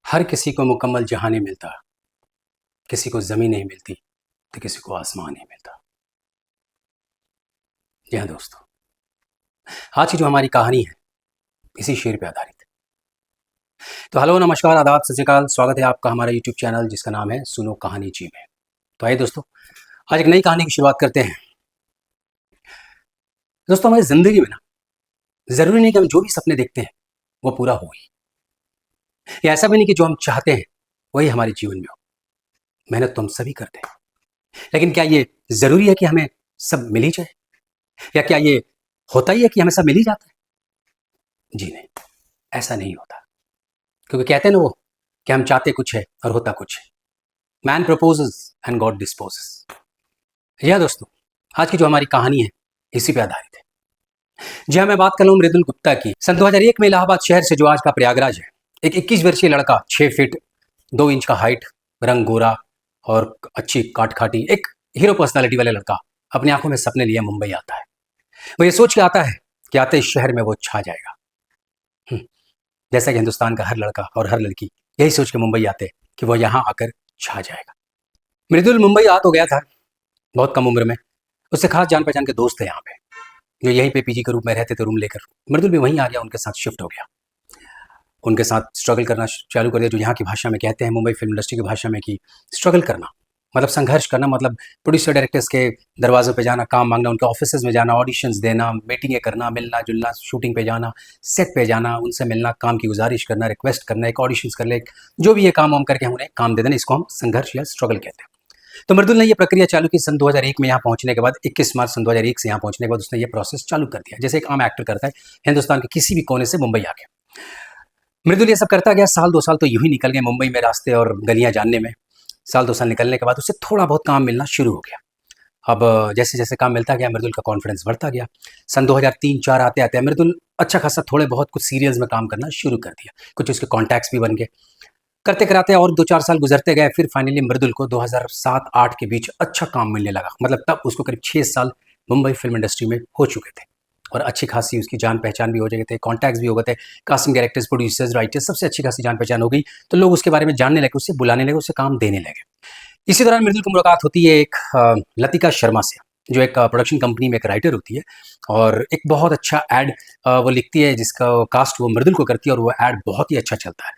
हर किसी को मुकम्मल जहां नहीं मिलता, किसी को ज़मीन नहीं मिलती तो किसी को आसमान नहीं मिलता। जी हाँ दोस्तों, आज की जो हमारी कहानी है इसी शेर पे आधारित है। तो हेलो, नमस्कार, आदाब, सत श्री अकाल। स्वागत है आपका हमारा यूट्यूब चैनल जिसका नाम है सुनो कहानी जी में। तो आइए दोस्तों, आज एक नई कहानी की शुरुआत करते हैं। दोस्तों, हमारी ज़िंदगी में ना ज़रूरी नहीं कि हम जो भी सपने देखते हैं वो पूरा हो ही, या ऐसा भी नहीं कि जो हम चाहते हैं वही हमारे जीवन में हो। मेहनत तो हम सभी करते हैं, लेकिन क्या ये ज़रूरी है कि हमें सब मिल ही जाए, या क्या ये होता ही है कि हमें सब मिल ही जाता है? जी नहीं, ऐसा नहीं होता। क्योंकि कहते हैं ना वो कि हम चाहते कुछ है और होता कुछ है। Man proposes and God disposes. जी हाँ दोस्तों, आज की जो हमारी कहानी है इसी पे आधारित है। जी हाँ, मैं बात कर रहा हूँ मृदुल गुप्ता की। सन 2001 में इलाहाबाद शहर से जो आज का प्रयागराज है, एक 21 वर्षीय लड़का, 6 फीट 2 इंच का हाइट, रंग गोरा और अच्छी काट-खाटी, एक हीरो पर्सनालिटी वाला लड़का अपनी आंखों में सपने लिए मुंबई आता है। वो ये सोच के आता है कि आते इस शहर में वो छा जाएगा। जैसा कि हिंदुस्तान का हर लड़का और हर लड़की यही सोच के मुंबई आते कि वो यहाँ आकर छा जाएगा। मृदुल मुंबई आ तो गया था बहुत कम उम्र में। उससे खास जान पहचान के दोस्त थे यहाँ पे, जो यहीं पे पीजी के रूप में रहते थे रूम लेकर। मृदुल भी वहीं आ गया, उनके साथ शिफ्ट हो गया, उनके साथ स्ट्रगल करना चालू कर दिया। जो यहाँ की भाषा में कहते हैं, मुंबई फिल्म इंडस्ट्री की भाषा में, कि स्ट्रगल करना मतलब संघर्ष करना, मतलब प्रोड्यूसर डायरेक्टर्स के दरवाजों पे जाना, काम मांगना, उनके ऑफिसेज में जाना, ऑडिशंस देना, मीटिंगें करना, मिलना जुलना, शूटिंग पे जाना, सेट पे जाना, उनसे मिलना, काम की गुजारिश करना, रिक्वेस्ट करना, एक ऑडिशंस कर ले, जो भी ये काम वाम करके हम उन्हें काम दे देना, इसको हम संघर्ष या स्ट्रगल कहते हैं। तो मृदुल ने ये प्रक्रिया चालू की सन 2001 में। यहाँ पहुंचने के बाद 21 मार्च सन 2001 से यहाँ पहुंचने के बाद उसने ये प्रोसेस चालू कर दिया, जैसे एक आम एक्टर करता है हिंदुस्तान के किसी भी कोने से मुंबई आके। मृदुल ये सब करता गया। साल 2 साल तो यूं ही निकल गए मुंबई में रास्ते और गलियां जानने में। साल 2 साल निकलने के बाद उसे थोड़ा बहुत काम मिलना शुरू हो गया। अब जैसे जैसे काम मिलता गया, मृदुल का कॉन्फिडेंस बढ़ता गया। सन 2003-4 आते आते मृदुल अच्छा खासा थोड़े बहुत कुछ सीरियल्स में काम करना शुरू कर दिया। कुछ उसके कॉन्टैक्ट्स भी बन गए। करते कराते और 2-4 साल गुजरते गए। फिर फाइनली मृदुल को 2007-8 के बीच अच्छा काम मिलने लगा। मतलब तब उसको करीब 6 साल मुंबई फिल्म इंडस्ट्री में हो चुके थे और अच्छी खासी उसकी जान पहचान भी हो गए थे, कॉन्टैक्ट्स भी हो गए थे। कास्टिंग डायरेक्टर्स, प्रोड्यूसर्स, राइटर्स, सबसे अच्छी खासी जान पहचान हो गई। तो लोग उसके बारे में जानने लगे, उससे बुलाने लगे, उसे काम देने लगे। इसी दौरान मृदुल की मुलाकात होती है एक लतिका शर्मा से, जो एक प्रोडक्शन कंपनी में एक राइटर होती है और एक बहुत अच्छा एड वो लिखती है, जिसका कास्ट वो मृदुल को करती है और वो एड बहुत ही अच्छा चलता है,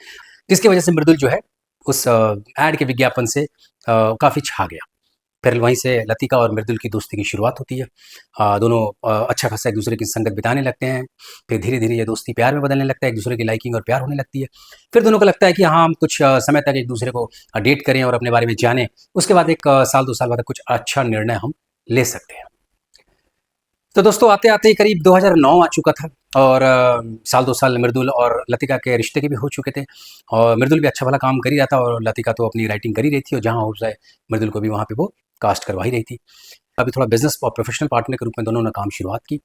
जिसकी वजह से मृदुल जो है उस एड के विज्ञापन से काफ़ी छा गया। फिर वहीं से लतिका और मृदुल की दोस्ती की शुरुआत होती है। दोनों अच्छा खासा एक दूसरे की संगत बिताने लगते हैं। फिर धीरे धीरे ये दोस्ती प्यार में बदलने लगता है, एक दूसरे की लाइकिंग और प्यार होने लगती है। फिर दोनों को लगता है कि हाँ, हम कुछ समय तक एक दूसरे को डेट करें और अपने बारे में जानें। उसके बाद एक साल 2 साल बाद कुछ अच्छा निर्णय हम ले सकते हैं। तो दोस्तों, आते आते करीब 2009 आ चुका था और साल 2 साल मृदुल और लतिका के रिश्ते के भी हो चुके थे और मृदुल भी अच्छा भला काम कर ही रहा था और लतिका तो अपनी राइटिंग कर ही रही थी और जहाँ हो जाए मृदुल को भी वहाँ पे वो कास्ट करवा ही रही थी। अभी थोड़ा बिजनेस और प्रोफेशनल पार्टनर के रूप में दोनों ने काम शुरुआत की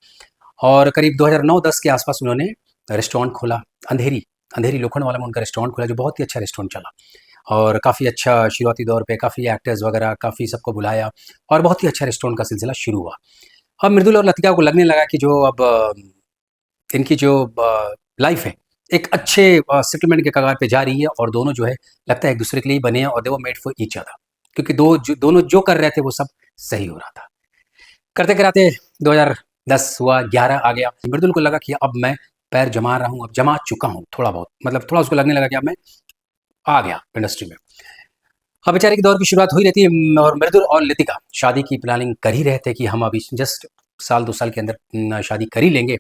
और करीब 2009-10 के आसपास उन्होंने रेस्टोरेंट खोला। अंधेरी अंधेरी लोखंडवाला में उनका रेस्टोरेंट खोला, जो बहुत ही अच्छा रेस्टोरेंट चला और काफ़ी अच्छा शुरुआती दौर पे काफ़ी एक्टर्स वगैरह काफ़ी सबको बुलाया और बहुत ही अच्छा रेस्टोरेंट का सिलसिला शुरू हुआ। अब मृदुल और लतिका को लगने लगा कि जो अब इनकी जो लाइफ है एक अच्छे सेटलमेंट के कगार पे जा रही है और दोनों जो है लगता है एक दूसरे के लिए बने हैं और they were made for each other, क्योंकि दोनों जो कर रहे थे वो सब सही हो रहा था। करते कराते 2010 हुआ, 11 आ गया। मृदुल को लगा कि अब मैं पैर जमा रहा हूँ, अब जमा चुका हूँ थोड़ा बहुत, मतलब थोड़ा उसको लगने लगा कि अब मैं आ गया इंडस्ट्री में। अब बेचारे की दौर की शुरुआत हुई रहती है और मृदुल और लतिका शादी की प्लानिंग कर ही रहे थे कि हम अभी जस्ट साल 2 साल के अंदर शादी कर ही लेंगे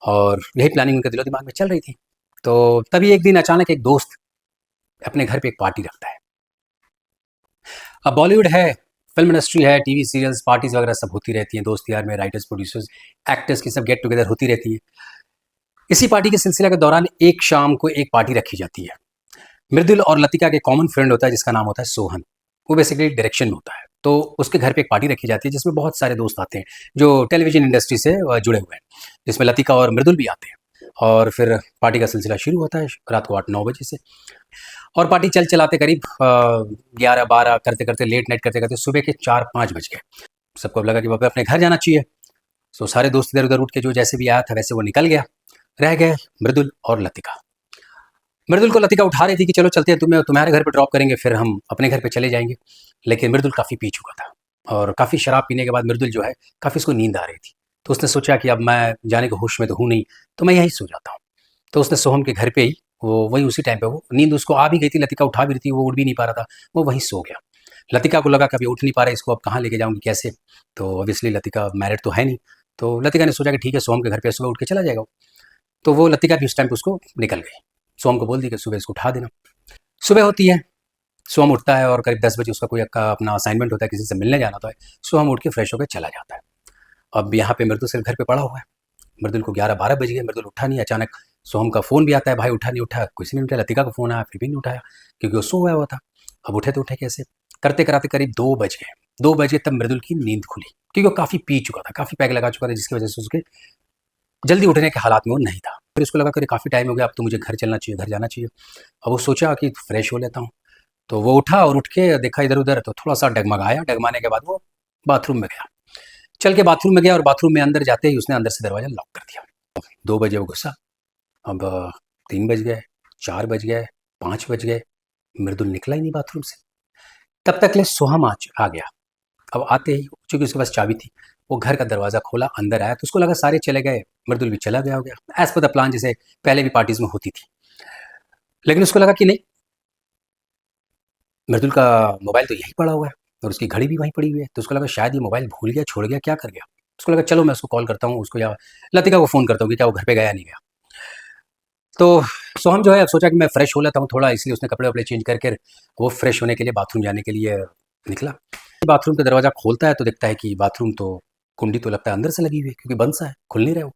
और यही प्लानिंग उनके दिलो दिमाग में चल रही थी। तो तभी एक दिन अचानक एक दोस्त अपने घर पे एक पार्टी रखता है। अब बॉलीवुड है, फिल्म इंडस्ट्री है, टीवी सीरियल्स, पार्टीज वगैरह सब होती रहती हैं, दोस्त यार में राइटर्स, प्रोड्यूसर्स, एक्टर्स की सब गेट टुगेदर होती रहती है। इसी पार्टी के सिलसिले के दौरान एक शाम को एक पार्टी रखी जाती है। मृदुल और लतिका के कॉमन फ्रेंड होता है जिसका नाम होता है सोहन। वो बेसिकली डायरेक्शन में होता है, तो उसके घर पे एक पार्टी रखी जाती है जिसमें बहुत सारे दोस्त आते हैं जो टेलीविजन इंडस्ट्री से जुड़े हुए हैं, जिसमें लतिका और मृदुल भी आते हैं। और फिर पार्टी का सिलसिला शुरू होता है रात को 8-9 बजे से और पार्टी चलाते करीब 11-12 करते करते लेट नाइट करते करते सुबह के 4-5 बज गए। सबको अब लगा कि बाबा अपने घर जाना चाहिए। तो सारे दोस्त इधर उधर उठ के जो जैसे भी आया था वैसे वो निकल गया। रह गए मृदुल और लतिका। मृदुल को लतिका उठा रही थी कि चलो चलते हैं, तुम्हारे घर पे ड्रॉप करेंगे, फिर हम अपने घर पे चले जाएंगे। लेकिन मृदुल काफ़ी पी चुका था और काफ़ी शराब पीने के बाद मृदुल जो है काफ़ी उसको नींद आ रही थी। तो उसने सोचा कि अब मैं जाने के होश में तो हूँ नहीं, तो मैं यहीं सो जाता हूँ। तो उसने सोहम के घर पे ही वो वही उसी टाइम पे वो नींद उसको आ भी गई थी, लतिका उठा भी रही थी, वो उठ भी नहीं पा रहा था, वो वहीं सो गया। लतिका को लगा कभी उठ नहीं पा रहा है, इसको अब कहाँ लेके जाऊँगी कैसे? तो ऑब्वियसली लतिका मैरिड तो है नहीं, तो लतिका ने सोचा कि ठीक है सोहम के घर पे सुबह उठ के चला जाएगा वो। तो वो लतिका भी उस टाइम पे उसको निकल गई। सोहम को बोल दी कि सुबह इसको उठा देना। सुबह होती है, सोहम उठता है और करीब 10 बजे उसका कोई अपना असाइनमेंट होता है, किसी से मिलने जाना होता है। सोहम उठ के फ्रेश होकर चला जाता है। अब यहाँ पे मृदुल सिर्फ घर पे पड़ा हुआ है। मृदुल को 11-12 बज गए, मृदुल उठा नहीं। अचानक सोहम का फ़ोन भी आता है, भाई उठा नहीं उठा, किसी ने नहीं उठाया। लतिका का फ़ोन आया, फिर भी नहीं उठाया क्योंकि वो सोया हुआ था। अब उठे तो उठे कैसे? करते कराते करीब 2 बज गए। 2 बजे तब मृदुल की नींद खुली क्योंकि वो काफ़ी पी चुका था, काफ़ी पैग लगा चुका था, जिसकी वजह से उसके जल्दी उठने के हालात में वो नहीं था। फिर उसको लगा कि काफ़ी टाइम हो गया, अब तो मुझे घर चलना चाहिए, घर जाना चाहिए। अब वो सोचा कि फ्रेश हो लेता हूँ। तो वो उठा और उठ के देखा इधर-उधर, तो थोड़ा-सा डगमगाया, डगमाने के बाद वो बाथरूम में गया। चल के बाथरूम में गया और बाथरूम में अंदर जाते ही उसने अंदर से दरवाज़ा लॉक कर दिया। 2 बजे वो घुसा, अब 3 बज गए, 4 बज गए, 5 बज गए, मृदुल निकला ही नहीं बाथरूम से। तब तक ले सोहम आ गया। अब आते ही चूँकि उसके पास चाबी थी, वो घर का दरवाज़ा खोला, अंदर आया तो उसको लगा सारे चले गए, मृदुल भी चला गया होगा, एज़ पर द प्लान जैसे पहले भी पार्टीज़ में होती थी। लेकिन उसको लगा कि नहीं, मृदुल का मोबाइल तो यहीं पड़ा हुआ है और उसकी घड़ी भी वहीं पड़ी हुई है। तो उसको लगा शायद ये मोबाइल भूल गया, छोड़ गया, क्या कर गया? उसको लगा चलो मैं उसको कॉल करता हूँ, उसको या लतिका को फ़ोन करता हूँ कि क्या वो घर पे गया नहीं गया। तो सोहम जो है अब सोचा कि मैं फ्रेश हो लेता हूँ थोड़ा, इसलिए उसने कपड़े-वपड़े चेंज करके वो फ्रेश होने के लिए बाथरूम जाने के लिए निकला। बाथरूम का दरवाज़ा खोलता है तो देखता है कि बाथरूम तो कुंडी तो लगता है अंदर से लगी हुई है क्योंकि बंद सा है, खुल नहीं रहा है वो।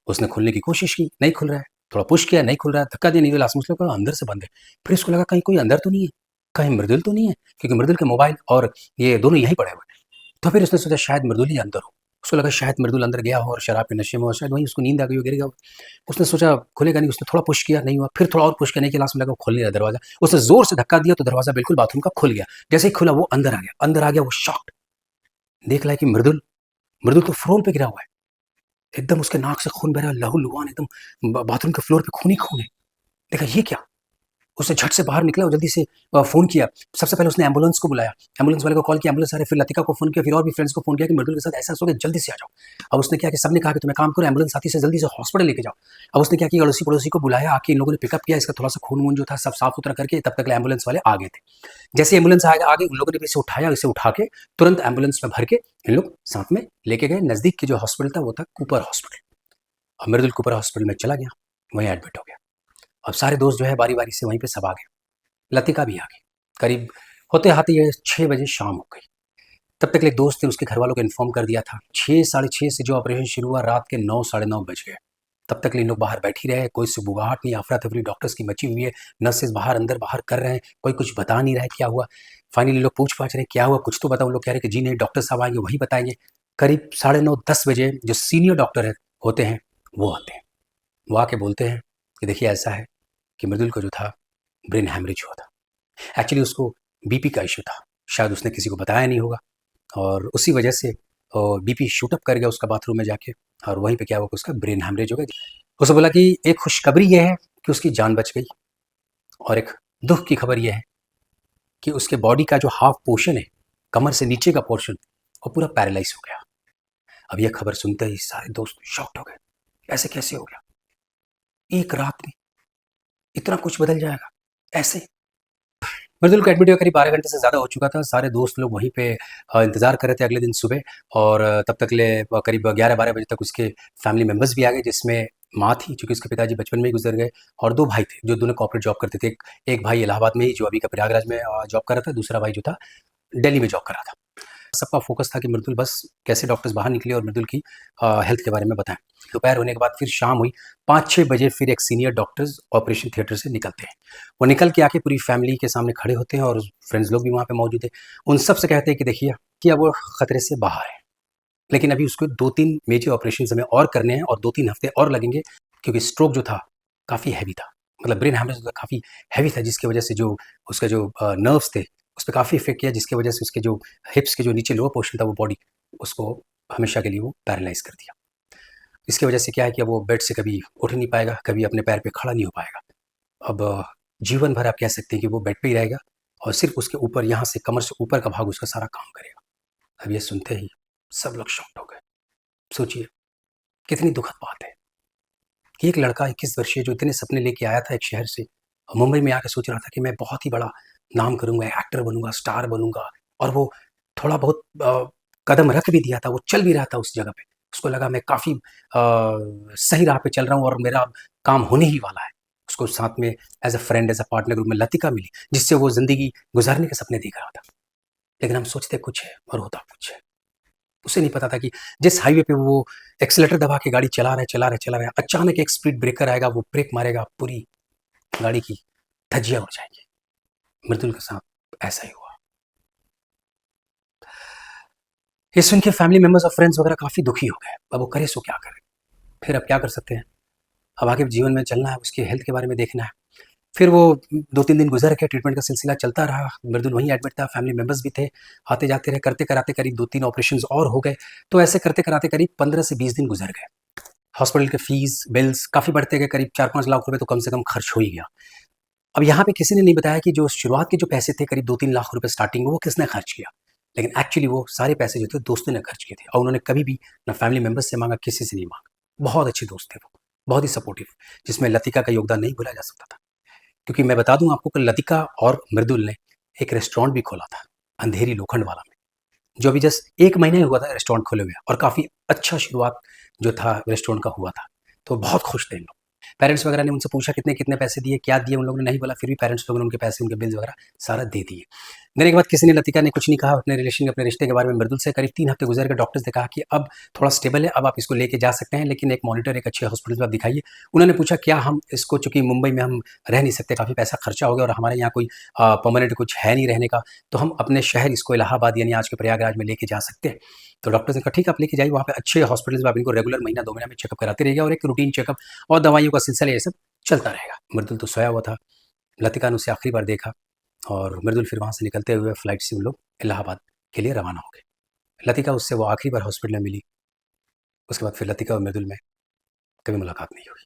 उसने खोलने की कोशिश की, नहीं खुल रहा है, थोड़ा पुश किया, नहीं खुल रहा है, धक्का दिया, नहीं खुला, लास्ट में उसने कहा अंदर से बंद है। फिर उसको लगा कहीं कोई अंदर तो नहीं है, कहीं मृदुल तो नहीं है, क्योंकि मृदुल के मोबाइल और ये दोनों यहीं पड़े हुए हैं। तो फिर उसने सोचा शायद मृदुल ही अंदर हो। उसको लगा शायद मृदुल अंदर गया हो और शराब के नशे में हो, शायद वहीं उसको नींद आ गई हो, गिर गया हो। उसने सोचा खुलेगा नहीं, उसने थोड़ा पुश किया, नहीं हुआ, फिर थोड़ा और पुश करने के लास्ट में लगा खोल नहीं रहा दरवाज़ा। उसने ज़ोर से धक्का दिया तो दरवाज़ा बिल्कुल बाथरूम का खुल गया। जैसे ही खुला वो अंदर आ गया, अंदर आ गया वो शॉक्ड, देख रहा है कि मृदुल मृदुल तो फ्लोर पे गिरा हुआ है। एकदम उसके नाक से खून बह रहा है, लहू-लुहान एकदम बाथरूम के फ्लोर पे खून ही खून है। देखा ये क्या? उसने झट से बाहर निकला और जल्दी से फ़ोन किया। सबसे पहले उसने एम्बुलेंस को बुलाया, एम्बुलेंस वाले को कॉल किया, एम्बुलेंस आ रही, फिर लतिका को फ़ोन किया, फिर और भी फ्रेंड्स को फ़ोन किया कि मृदुल के साथ ऐसा-ऐसा हो गया, जल्दी से आ जाओ। अब उसने क्या कि सबने कहा कि तुम एक काम करो, एम्बुलेंस आती है जल्दी से हॉस्पिटल लेके जाओ। अब उसने क्या किया, अड़ोसी-पड़ोसी को बुलाया, आके इन लोगों ने पिकअप किया, इसका थोड़ा-सा खून-वून जो था सब साफ-सुथरा करके, तब तक एम्बुलेंस वाले आ गए थे। जैसे एम्बुलेंस आ गई, उन लोगों ने भी इसे उठाया, इसे उठा के तुरंत एम्बुलेंस में भर के इन लोग साथ में लेके गए। नज़दीक के जो हॉस्पिटल था वो था कूपर हॉस्पिटल। अब मृदुल कूपर हॉस्पिटल में चला गया, वहीं एडमिट हो गया। अब सारे दोस्त जो है बारी-बारी से वहीं पे सब आ गए। लतिका भी आ गई। करीब होते-हाते ये 6 बजे शाम हो गई। तब तक एक दोस्त ने उसके घरवालों को इन्फॉर्म कर दिया था। 6 साढ़े 6 से जो ऑपरेशन शुरू हुआ, रात के 9 साढ़े 9 बज गए। तब तक इन लोग बाहर बैठ ही रहे, कोई सुबुगाहट नहीं, अफरा-तफरी डॉक्टर्स की मची हुई है, नर्सेज़ बाहर अंदर-बाहर कर रहे हैं, कोई कुछ बता नहीं रहा है क्या हुआ। फाइनली लोग पूछ-पाछ रहे हैं क्या हुआ, कुछ तो बताओ। लोग कह रहे हैं कि जी नहीं, डॉक्टर साहब आएँगे वही बताएँगे। करीब साढ़े 9 10 बजे जो सीनियर डॉक्टर है होते हैं, वो आते हैं। वो आके बोलते हैं कि देखिए ऐसा है कि मृदुल को जो था ब्रेन हैमरेज हुआ था। एक्चुअली उसको बीपी का इश्यू था, शायद उसने किसी को बताया नहीं होगा और उसी वजह से बीपी शूट अप कर गया उसका बाथरूम में जाके और वहीं पे क्या हुआ कि उसका ब्रेन हैमरेज हो गया। उसे बोला कि एक खुशखबरी ये है कि उसकी जान बच गई और एक दुख की खबर ये है कि उसके बॉडी का जो हाफ पोर्शन है, कमर से नीचे का पोर्शन, वो पूरा पैरालाइज हो गया। अब यह खबर सुनते ही सारे दोस्त शॉक्ड हो गए, ऐसे कैसे हो गया? एक रात में इतना कुछ बदल जाएगा ऐसे? मृदुल का एडमिट हुए करीब 12 घंटे से ज़्यादा हो चुका था। सारे दोस्त लोग वहीं पे इंतज़ार कर रहे थे अगले दिन सुबह और तब तक ले करीब 11-12 बजे तक उसके फैमिली मेंबर्स भी आ गए, जिसमें माँ थी, चूँकि उसके पिताजी बचपन में ही गुज़र गए और 2 भाई थे, जो दोनों कॉर्पोरेट जॉब करते थे। एक भाई इलाहाबाद में ही जो अभी का प्रयागराज में जॉब कर रहा था, दूसरा भाई जो था दिल्ली में जॉब कर रहा था। सबका फोकस था कि मृदुल बस कैसे डॉक्टर्स बाहर निकले और मृदुल की हेल्थ के बारे में बताएं। दोपहर होने के बाद फिर शाम हुई, 5-6 बजे फिर एक सीनियर डॉक्टर्स ऑपरेशन थिएटर से निकलते हैं। वो निकल के आके पूरी फैमिली के सामने खड़े होते हैं और फ्रेंड्स लोग भी वहाँ पे मौजूद हैं। उन सब से कहते हैं कि देखिए कि अब वो खतरे से बाहर है, लेकिन अभी उसको 2-3 मेजर ऑपरेशन हमें और करने हैं और 2-3 हफ्ते और लगेंगे, क्योंकि स्ट्रोक जो था काफ़ी हैवी था, मतलब ब्रेन हैमरेज काफ़ी हैवी था, जिसकी वजह से जो उसका जो नर्व्स थे उस पर काफ़ी इफेक्ट किया, जिसकी वजह से उसके जो हिप्स के जो नीचे लोअर पोर्शन था वो बॉडी उसको हमेशा के लिए वो पैरालाइज कर दिया। इसकी वजह से क्या है कि अब वो बेड से कभी उठ नहीं पाएगा, कभी अपने पैर पे खड़ा नहीं हो पाएगा अब जीवन भर आप कह सकते हैं कि वो बेड पे ही रहेगा और सिर्फ उसके ऊपर यहाँ से कमर से ऊपर का भाग उसका सारा काम करेगा। अब ये सुनते ही सब लोग शॉक्ड हो गए। सोचिए कितनी दुखद बात है कि एक लड़का 21 वर्षीय जो इतने सपने लेके आया था एक शहर से, और मुंबई में आकर सोच रहा था कि मैं बहुत ही बड़ा नाम करूंगा, एक्टर बनूंगा, स्टार बनूंगा, और वो थोड़ा बहुत कदम रख भी दिया था, वो चल भी रहा था उस जगह पे। उसको लगा मैं काफ़ी सही राह पे चल रहा हूँ और मेरा काम होने ही वाला है। उसको साथ में as a friend, as a partner group में लतिका मिली, जिससे वो ज़िंदगी गुजारने के सपने देख रहा था। लेकिन हम सोचते कुछ है और होता कुछ है। उसे नहीं पता था कि जिस हाईवे पे वो एक्सीलेटर दबा के गाड़ी चला रहा है, अचानक एक स्पीड ब्रेकर आएगा, वो ब्रेक मारेगा, पूरी गाड़ी की धज्जियां उड़ जाएंगी। मृदुल के साथ ऐसा ही हुआ। ये सुन के फैमिली मेंबर्स और फ्रेंड्स वगैरह काफ़ी दुखी हो गए। अब वो करे सो क्या करे, फिर अब क्या कर सकते हैं। अब आगे जीवन में चलना है, उसके हेल्थ के बारे में देखना है। फिर वो 2-3 दिन गुजर गए, ट्रीटमेंट का सिलसिला चलता रहा। मृदुल वहीं एडमिट था, फैमिली मेंबर्स भी थे, आते जाते रहे, करते कराते करीब 2-3 ऑपरेशन और हो गए। तो ऐसे करते कराते करीब 15 से 20 दिन गुजर गए। हॉस्पिटल के फीस बिल्स काफ़ी बढ़ते गए, करीब 4-5 लाख रुपए तो कम से कम खर्च हो ही गया। अब यहाँ पे किसी ने नहीं बताया कि जो शुरुआत के जो पैसे थे करीब 2-3 लाख रुपए स्टार्टिंग में, वो किसने खर्च किया। लेकिन एक्चुअली वो सारे पैसे जो थे दोस्तों ने खर्च किए थे, और उन्होंने कभी भी ना फैमिली मेंबर्स से मांगा, किसी से नहीं मांगा। बहुत अच्छे दोस्त थे वो, बहुत ही सपोर्टिव, जिसमें लतिका का योगदान नहीं भूला जा सकता था। क्योंकि मैं बता दूं आपको कि लतिका और मृदुल ने एक रेस्टोरेंट भी खोला था, अंधेरी लोखंड वाला में, जो अभी जस्ट 1 महीना ही हुआ था रेस्टोरेंट खोले हुए, और काफ़ी अच्छा शुरुआत जो था रेस्टोरेंट का हुआ था। तो बहुत खुश थे इन लोग। पेरेंट्स वगैरह ने उनसे पूछा कितने कितने पैसे दिए, क्या दिए, उन लोगों ने नहीं बोला, फिर भी पेरेंट्स लोगों ने उनके पैसे, उनके बिल्स वगैरह सारा दे दिए। देने के बाद किसी ने, लतिका ने कुछ नहीं कहा अपने रिलेशन, अपने रिश्ते के बारे में मृदुल से। करीब 3 हफ्ते गुजर गए, डॉक्टर्स ने कहा कि अब थोड़ा स्टेबल है, अब आप इसको लेके जा सकते हैं, लेकिन एक मॉनिटर, एक अच्छे हॉस्पिटल में आप दिखाइए। उन्होंने पूछा क्या हम इसको, चूंकि मुंबई में हम रह नहीं सकते, काफ़ी पैसा खर्चा हो गया और हमारे यहाँ कोई परमानेंट कुछ है नहीं रहने का, तो हम अपने शहर इसको इलाहाबाद यानी आज के प्रयागराज में लेके जा सकते हैं। तो डॉक्टर्स ने कहा ठीक है आप लेके जाइए, वहाँ पे अच्छे हॉस्पिटल्स में आप इनको रेगुलर महीना 2 महीना में चेकअप कराते रहिए, और एक रूटीन चेकअप और दवाइयों का सिलसिला ये सब चलता रहेगा। मृदुल तो सोया हुआ था। लतिका ने उसे आखिरी बार देखा, और मृदुल फिर वहाँ से निकलते हुए फ्लाइट से उन लोग इलाहाबाद के लिए रवाना हो गए। लतिका उससे वो आखिरी बार हॉस्पिटल में मिली। उसके बाद फिर लतिका और मृदुल में कभी मुलाकात नहीं हुई।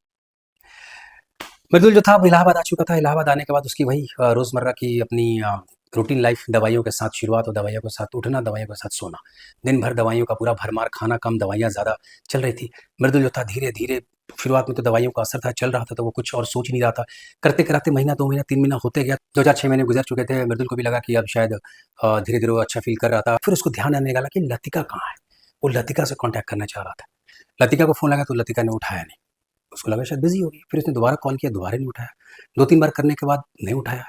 मृदुल जो था वो इलाहाबाद आ चुका था। इलाहाबाद आने के बाद उसकी वही रोज़मर्रा की अपनी रूटीन लाइफ, दवाइयों के साथ शुरुआत और दवाइयों के साथ उठना, दवाइयों के साथ सोना। दिन भर दवाइयों का पूरा भरमार, खाना कम, दवाइयाँ ज़्यादा चल रही थी। मृदुल जो था धीरे-धीरे, शुरुआत में तो दवाइयों का असर था, चल रहा था, तो वो कुछ और सोच नहीं रहा था। करते-कराते महीना, 2 महीना, 3 महीना होते गया। 2-4-6 महीने गुज़र चुके थे। मृदुल को भी लगा कि अब शायद धीरे-धीरे वो अच्छा फ़ील कर रहा था। फिर उसको ध्यान आने लगा कि लतिका कहाँ है? वो लतिका से कॉन्टैक्ट करना चाह रहा था। लतिका को फ़ोन लगा तो लतिका ने उठाया नहीं। उसको लगा शायद बिज़ी होगी। फिर उसने दोबारा कॉल किया, दोबारा नहीं उठाया। 2-3 बार करने के बाद नहीं उठाया।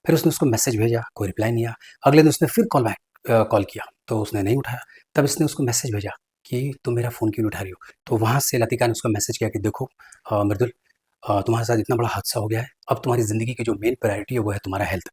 फिर उसने उसको मैसेज भेजा, कोई रिप्लाई नहीं आया। अगले दिन उसने फिर कॉल किया, तो उसने नहीं उठाया। तब इसने उसको मैसेज भेजा कि तुम मेरा फ़ोन क्यों नहीं उठा रही हो? तो वहाँ से लतिका ने उसको मैसेज किया कि देखो मृदुल, तुम्हारे साथ इतना बड़ा हादसा हो गया है, अब तुम्हारी ज़िंदगी की जो मेन प्रायोरिटी है वो है तुम्हारा हेल्थ।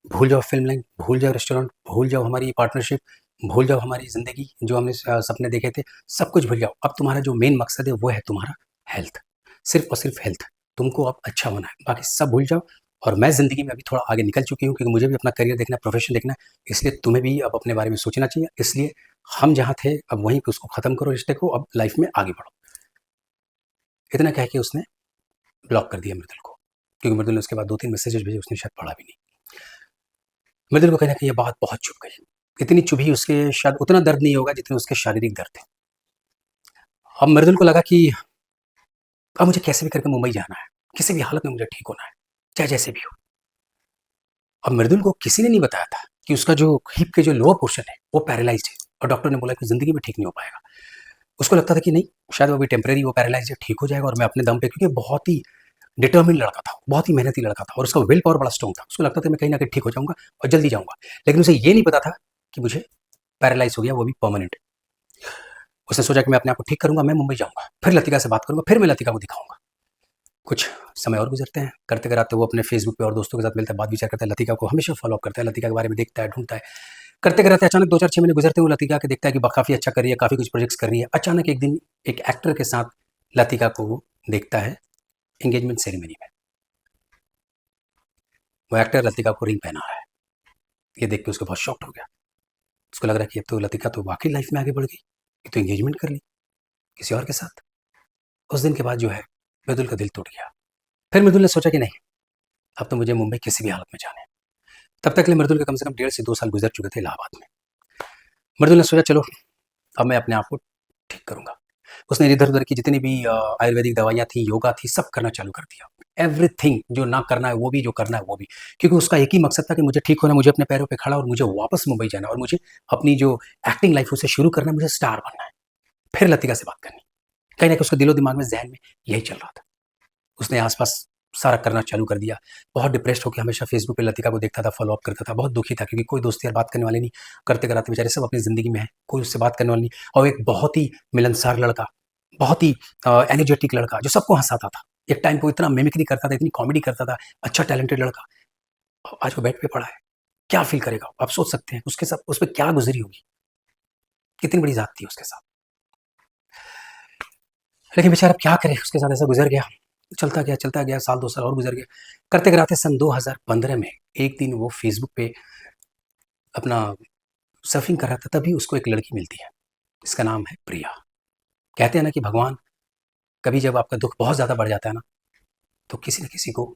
भूल जाओ फ़िल्म लाइन, भूल जाओ रेस्टोरेंट, भूल जाओ हमारी पार्टनरशिप, भूल जाओ हमारी ज़िंदगी जो हमने सपने देखे थे, सब कुछ भूल जाओ। अब तुम्हारा जो मेन मकसद है वो है तुम्हारा हेल्थ। सिर्फ़ और सिर्फ़ हेल्थ। तुमको अब अच्छा होना है, बाकी सब भूल जाओ। और मैं ज़िंदगी में अभी थोड़ा आगे निकल चुकी हूँ, क्योंकि मुझे भी अपना करियर देखना है, प्रोफ़ेशन देखना है, इसलिए तुम्हें भी अब अपने बारे में सोचना चाहिए। इसलिए हम जहाँ थे अब वहीं पे उसको ख़त्म करो रिश्ते को, अब लाइफ़ में आगे बढ़ो। इतना कह के उसने ब्लॉक कर दिया मृदुल को, क्योंकि मृदुल ने उसके बाद 2-3 मैसेजेस भेजे, उसने शायद पढ़ा भी नहीं। मृदुल को कहीं न कहीं ये बात बहुत चुभ गई। इतनी चुभी, उसके शायद उतना दर्द नहीं होगा जितने उसके शारीरिक दर्द थे। अब मृदुल को लगा कि अब मुझे कैसे भी करके मुंबई जाना है, किसी भी हालत में मुझे ठीक होना है, चाहे जैसे भी हो। अब मृदुल को किसी ने नहीं बताया था कि उसका जो हिप के जो लोअर पोर्शन है वो पैरालाइज्ड है, और डॉक्टर ने बोला कि ज़िंदगी में ठीक नहीं हो पाएगा। उसको लगता था कि नहीं, शायद वो अभी टेम्परेरी, वो पैरालाइज्ड है, ठीक हो जाएगा, और मैं अपने दम पे, क्योंकि बहुत ही डिटर्मिन्ड लड़का था, बहुत ही मेहनती लड़का था, और उसका विल पावर बड़ा स्ट्रॉन्ग था। उसको लगता था मैं कहीं न कहीं ठीक हो जाऊँगा और जल्दी जाऊँगा। लेकिन उसे ये नहीं पता था कि मुझे पैरालाइज़ हो गया, वो भी परमानेंट। उसने सोचा कि मैं अपने आप को ठीक करूँगा, मैं मुंबई जाऊँगा, फिर लतिका से बात करूँगा, फिर मैं लतिका को दिखाऊँगा। कुछ समय और गुजरते हैं, करते-कराते वो अपने फेसबुक पे और दोस्तों के साथ मिलता है, बात-विचार करता है, लतिका को हमेशा फ़ॉलो अप करता है, लतिका के बारे में देखता है, ढूँढता है। करते-कराते अचानक 2-4-6 महीने गुजरते हैं, वो लतिका के देखता है कि काफ़ी अच्छा कर रही है, काफ़ी कुछ प्रोजेक्ट्स कर रही है। अचानक एक दिन एक एक्टर के साथ लतिका को वो देखता है एंगेजमेंट सेरेमनी में। वो एक्टर लतिका को रिंग पहना रहा है। ये देख के उसको बहुत शॉक्ड हो गया। उसको लग रहा है कि अब तो लतिका तो वाक़ई लाइफ़ में आगे बढ़ गई, ये तो एंगेजमेंट कर ली किसी और के साथ। उस दिन के बाद जो है मृदुल का दिल टूट गया। फिर मृदुल ने सोचा कि नहीं, अब तो मुझे मुंबई किसी भी हालत में जाना है। तब तक के लिए मृदुल के कम से कम 1.5 से 2 साल गुजर चुके थे इलाहाबाद में। मृदुल ने सोचा चलो अब मैं अपने आप को ठीक करूँगा। उसने इधर-उधर की जितनी भी आयुर्वेदिक दवाइयाँ थी, योगा थी, सब करना चालू कर दिया। एवरीथिंग जो ना करना है वो भी, जो करना है वो भी। क्योंकि उसका एक ही मकसद था कि मुझे ठीक होना है, मुझे अपने पैरों पे खड़ा और मुझे वापस मुंबई जाना है और मुझे अपनी जो एक्टिंग लाइफ़ उसे शुरू करना है, मुझे स्टार बनना है। फिर लतिका से बात करनी। कहीं न कहीं उसके दिलो-दिमाग में, ज़हन में यही चल रहा था। उसने आस-पास सारा करना चालू कर दिया। बहुत डिप्रेस्ड होके हमेशा फ़ेसबुक पे लतिका को देखता था, फ़ॉलो अप करता था। बहुत दुखी था क्योंकि कोई दोस्त यार बात करने वाले नहीं। करते-कराते बेचारे सब अपनी ज़िंदगी में हैं, कोई उससे बात करने वाला नहीं। और एक बहुत ही मिलनसार लड़का, बहुत ही एनर्जेटिक लड़का जो सबको हँसाता था। एक टाइम पे वो इतना मिमिक्री करता था, इतनी कॉमेडी करता था, अच्छा टैलेंटेड लड़का। आज वो बेड पे पड़ा है। क्या फ़ील करेगा? आप सोच सकते हैं उसके साथ उस पे क्या गुज़री होगी? कितनी बड़ी ज़ात थी उसके साथ। लेकिन बेचारा अब क्या करे, उसके साथ ऐसा गुज़र गया। चलता गया, साल 2 साल और गुज़र गए। करते-कराते सन 2015 में एक दिन वो फ़ेसबुक पे अपना सर्फिंग कर रहा था, तभी उसको एक लड़की मिलती है। इसका नाम है प्रिया। कहते हैं ना कि भगवान कभी जब आपका दुःख बहुत ज़्यादा बढ़ जाता है ना, तो किसी न किसी को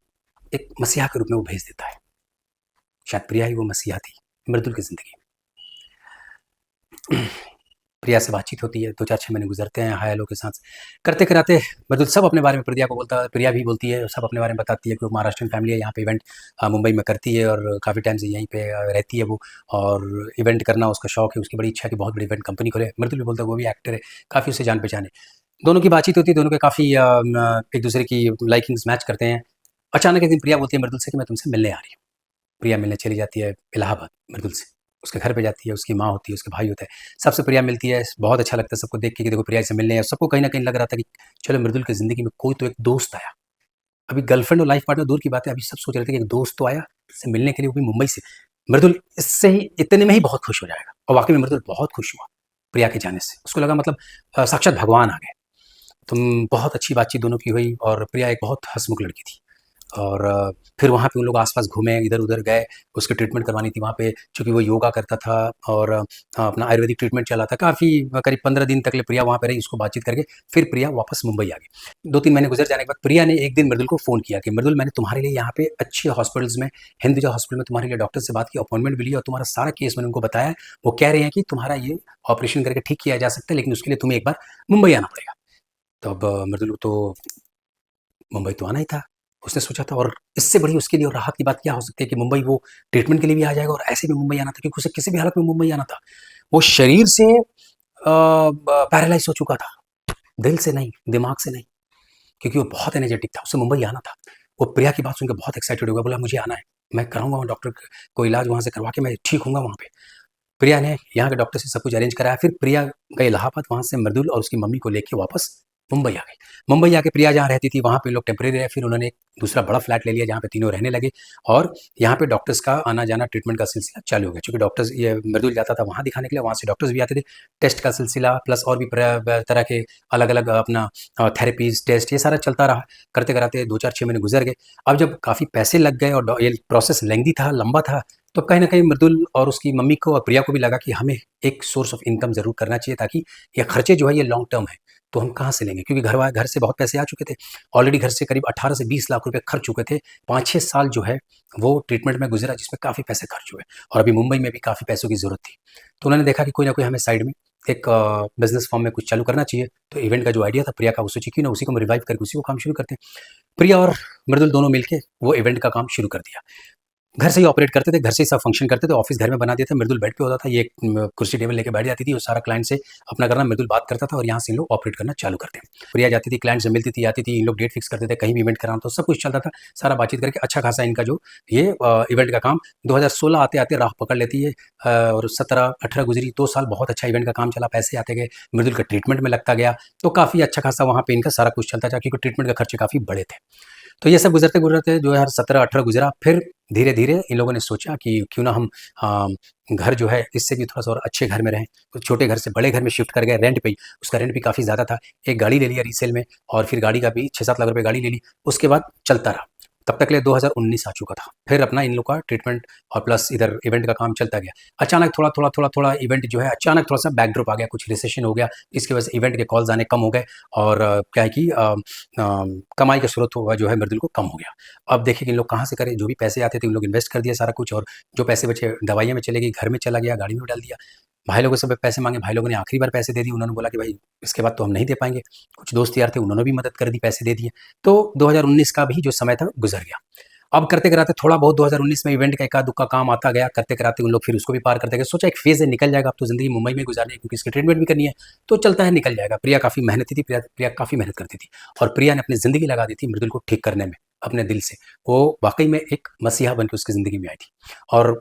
एक मसीहा के रूप में वो भेज देता है। शायद प्रिया ही वो मसीहा थी मृदुल की ज़िंदगी में। प्रिया से बातचीत होती है, 2-4-6 महीने गुज़रते हैं हाय हेलो के साथ। करते-कराते मृदुल सब अपने बारे में प्रिया को बोलता है, प्रिया भी बोलती है, सब अपने बारे में बताती है कि वो महाराष्ट्रियन फैमिली है, यहाँ पे इवेंट मुंबई में करती है और काफ़ी टाइम से यहीं पे रहती है वो और इवेंट करना उसका शौक है, उसकी बड़ी इच्छा है कि बहुत बड़ी इवेंट कंपनी खोले। मृदुल भी बोलता है वो भी एक्टर है, काफ़ी उससे जान-पहचान है। दोनों की बातचीत होती है, दोनों के काफ़ी एक-दूसरे की लाइकिंग्स मैच करते हैं। अचानक एक दिन प्रिया बोलती है मृदुल से कि मैं तुमसे मिलने आ रही हूँ। प्रिया मिलने चली जाती है इलाहाबाद मृदुल से। उसके घर पे जाती है, उसकी माँ होती है, उसके भाई होता है, सबसे प्रिया मिलती है। बहुत अच्छा लगता है सबको देख के कि देखो प्रिया से मिलने आए। सबको कहीं न कहीं लग रहा था कि चलो मृदुल की ज़िंदगी में कोई तो एक दोस्त आया। अभी गर्लफ्रेंड और लाइफ पार्टनर दूर की बात है, अभी सब सोच रहे थे कि एक दोस्त तो आया, इससे मिलने के लिए, वो भी मुंबई से। मृदुल इससे ही इतने में ही बहुत खुश हो जाएगा और वाक़ई में मृदुल बहुत खुश हुआ प्रिया के जाने से। उसको लगा मतलब साक्षात भगवान आ गए। बहुत अच्छी बातचीत दोनों की हुई और प्रिया एक बहुत हँसमुख लड़की थी। और फिर वहाँ पे उन लोग आस-पास घूमे, इधर-उधर गए, उसकी ट्रीटमेंट करवानी थी वहाँ पे, चूँकि वो योगा करता था और अपना आयुर्वेदिक ट्रीटमेंट चला था। काफ़ी करीब 15 दिन तक ले प्रिया वहाँ पे रही, उसको बातचीत करके फिर प्रिया वापस मुंबई आ गई। 2-3 महीने गुज़र जाने के बाद प्रिया ने एक दिन मृदुल को फ़ोन किया कि मृदुल मैंने तुम्हारे लिए यहाँ पे अच्छे हॉस्पिटल्स में, हिंदुजा हॉस्पिटल में तुम्हारे लिए डॉक्टर से बात की, अपॉइंटमेंट भी ली और तुम्हारा सारा केस मैंने उनको बताया है। वो कह रहे हैं कि तुम्हारा ये ऑपरेशन करके ठीक किया जा सकता है, लेकिन उसके लिए तुम्हें एक बार मुंबई आना पड़ेगा। तो अब मृदुल को तो मुंबई तो आना ही था। उसने सोचा था और इससे बड़ी उसके लिए और राहत की बात क्या हो सकती है कि मुंबई वो ट्रीटमेंट के लिए भी आ जाएगा और ऐसे भी मुंबई आना था क्योंकि उसे किसी भी हालत में मुंबई आना था। वो शरीर से पैरालाइज़ हो चुका था, दिल से नहीं, दिमाग से नहीं, क्योंकि वो बहुत एनर्जेटिक था, उसे मुंबई आना था। वो प्रिया की बात सुन के बहुत एक्साइटेड हो गया, बोला मुझे आना है, मैं कराऊँगा वहाँ डॉक्टर को इलाज वहाँ से करवा के मैं ठीक होऊँगा वहाँ पे। प्रिया ने यहाँ के डॉक्टर से सब कुछ अरेंज कराया, फिर प्रिया गई इलाहाबाद, वहाँ से मृदुल और उसकी मम्मी को लेके वापस मुंबई आ गई। मुंबई आके प्रिया जहाँ रहती थी वहाँ पे लोग टेम्परेरी रहे, फिर उन्होंने एक दूसरा बड़ा फ्लैट ले लिया जहाँ पे तीनों रहने लगे और यहाँ पे डॉक्टर्स का आना-जाना ट्रीटमेंट का सिलसिला चालू हो गया। चूँकि डॉक्टर्स ये मृदुल जाता था वहाँ दिखाने के लिए, वहाँ से डॉक्टर्स भी आते थे, टेस्ट का सिलसिला प्लस और भी तरह के अलग-अलग अपना थेरेपीज़, टेस्ट ये सारा चलता रहा। करते-कराते 2-4-6 महीने गुज़र गए। अब जब काफ़ी पैसे लग गए और ये प्रोसेस लेंथी था, लंबा था, तो कहीं न कहीं मृदुल और उसकी मम्मी को और प्रिया को भी लगा कि हमें एक सोर्स ऑफ इनकम ज़रूर करना चाहिए ताकि ये खर्चे जो है ये लॉन्ग टर्म है, तो हम कहाँ से लेंगे? क्योंकि घर से बहुत पैसे आ चुके थे। ऑलरेडी घर से करीब 18 से 20 लाख रुपए खर्च चुके थे। 5-6 साल जो है वो ट्रीटमेंट में गुज़रा जिसमें काफ़ी पैसे खर्च हुए और अभी मुंबई में भी काफ़ी पैसों की ज़रूरत थी। तो उन्होंने देखा कि कोई न कोई हमें साइड में एक बिज़नेस फॉर्म में कुछ चालू करना चाहिए। तो इवेंट का जो आइडिया था प्रिया का, वो सोची क्यों ना उसी को हम रिवाइव करके उसी को काम शुरू करते हैं। प्रिया और मृदुल दोनों मिलके वो इवेंट का काम शुरू कर दिया। घर से ही ऑपरेट करते थे, घर से ही सब फंक्शन करते थे, ऑफ़िस घर में बना दिया था, मृदुल बेड पे होता था, ये कुर्सी टेबल लेके बैठ जाती थी और सारा क्लाइंट से अपना करना, मृदुल बात करता था और यहाँ से इन लोग ऑपरेट करना चालू करते हैं। प्रिया जाती थी, क्लाइंट से मिलती थी, आती थी, इन लोग डेट फिक्स करते थे, कहीं भी इवेंट कराना तो सब कुछ चलता था, सारा बातचीत करके अच्छा खासा इनका जो ये इवेंट का काम 2016 आते-आते राह पकड़ लेती है और 17-18 गुज़री, 2 साल बहुत अच्छा इवेंट का काम चला, पैसे आते गए, मृदुल का ट्रीटमेंट में लगता गया, तो काफ़ी अच्छा खासा वहाँ पे इनका सारा कुछ चलता था क्योंकि ट्रीटमेंट के खर्चे काफ़ी बड़े थे। तो ये सब गुज़रते-गुज़रते 2017-18 गुज़रा, फिर धीरे-धीरे इन लोगों ने सोचा कि क्यों ना हम घर जो है इससे भी थोड़ा-सा और अच्छे घर में रहें। तो छोटे घर से बड़े घर में शिफ्ट कर गए रेंट पे ही, उसका रेंट भी काफ़ी ज़्यादा था। एक गाड़ी ले लिया रीसेल में और फिर गाड़ी का भी 6-7 लाख रुपए गाड़ी ले ली, उसके बाद चलता रहा। तब तक ले 2019 आ चुका था। फिर अपना इन लोग का ट्रीटमेंट और प्लस इधर इवेंट का काम चलता गया। अचानक थोड़ा इवेंट जो है अचानक थोड़ा-सा बैकड्रॉप आ गया, कुछ रिसेशन हो गया, इसकी वजह से इवेंट के कॉल्स आने कम हो गए और क्या है कि कमाई का स्रोत हुआ जो है मृदुल को कम हो गया। अब देखिए कि इन लोग कहाँ से करें, जो भी पैसे आते थे, इन लोग इन्वेस्ट कर दिया सारा कुछ और जो पैसे बचे दवाइयाँ में चले गई, घर में चला गया, गाड़ी में डाल दिया। भाई लोगों से पैसे माँगे, भाई लोगों ने आखिरी बार पैसे दे दिए, उन्होंने बोला कि भाई इसके बाद तो हम नहीं दे पाएँगे। कुछ दोस्त यार थे, उन्होंने भी मदद कर दी, पैसे दे दिए। तो 2019 का भी जो समय था गुज़र गया। अब करते-कराते थोड़ा बहुत 2019 में इवेंट का इक्का-दुक्का काम आता गया, करते-कराते उन लोग फिर उसको भी पार करते गए। सोचा एक फ़ेज़ है, निकल जाएगा, अब तो ज़िंदगी मुंबई में गुज़ारनी है क्योंकि इसकी ट्रीटमेंट भी करनी है, तो चलता है, निकल जाएगा। प्रिया काफ़ी मेहनती थी, प्रिया काफ़ी मेहनत करती थी और प्रिया ने अपनी ज़िंदगी लगा दी थी मृदुल को ठीक करने में, अपने दिल से। वो वाक़ई में एक मसीहा बन के उसकी ज़िंदगी में आई थी और